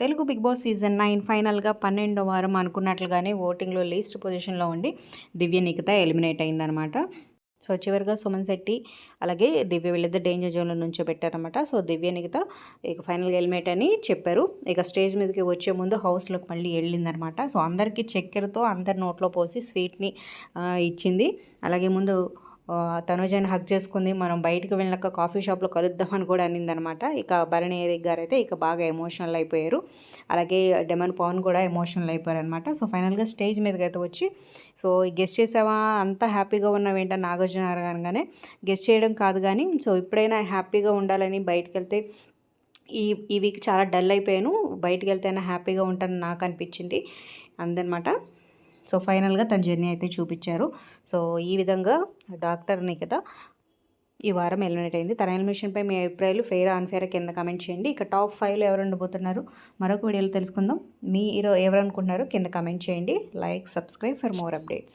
Telugu big boss season 9 ఫైనల్గా 12వ వారం అనుకున్నట్లుగానే ఓటింగ్లో లీస్ట్ పొజిషన్లో ఉండి దివ్య నిఖిత ఎలిమినేట్ అయిందనమాట. సో చివరిగా సుమన్ శెట్టి అలాగే దివ్య వీళ్ళిద్దరు డేంజర్ జోన్లో నుంచో పెట్టారనమాట. సో దివ్య నిఖిత ఇక ఫైనల్గా ఎలిమినేట్ అని చెప్పారు. ఇక స్టేజ్ మీదకి వచ్చే ముందు హౌస్లోకి మళ్ళీ వెళ్ళిందనమాట. సో అందరికీ చక్కెరతో అందరి నోట్లో పోసి స్వీట్ని ఇచ్చింది. అలాగే ముందు తనుజని హక్ చేసుకుంది. మనం బయటకు వెళ్ళాక కాఫీ షాప్లో కలుద్దామని కూడా అనిందనమాట. ఇక భరణి గారు అయితే ఇక బాగా ఎమోషనల్ అయిపోయారు. అలాగే డెమన్ పవన్ కూడా ఎమోషనల్ అయిపోయారు అనమాట. సో ఫైనల్గా స్టేజ్ మీదకి అయితే వచ్చి సో గెస్ట్ చేసావా అంతా హ్యాపీగా ఉన్నావేంటని నాగార్జున అనగానే గెస్ట్ చేయడం కాదు కానీ సో ఇప్పుడైనా హ్యాపీగా ఉండాలని బయటకు వెళ్తే ఈ వీక్ చాలా డల్ అయిపోయాను, బయటకు వెళ్తేనే హ్యాపీగా ఉంటానని నాకు అనిపించింది అందనమాట. సో ఫైనల్గా తన జర్నీ అయితే చూపించారు. సో ఈ విధంగా డాక్టర్ నిఖిత ఈ వారం ఎలిమినేట్ అయింది. తన ఎలిమినేషన్పై మీ అభిప్రాయాలు ఫెయిర్ అన్ఫెయిర్ కింద కమెంట్ చేయండి. ఇక టాప్ 5లో ఎవరు ఉండబోతున్నారు మరొక వీడియోలో తెలుసుకుందాం. మీరు ఎవరు అనుకుంటున్నారో కింద కమెంట్ చేయండి. Like, subscribe for more updates.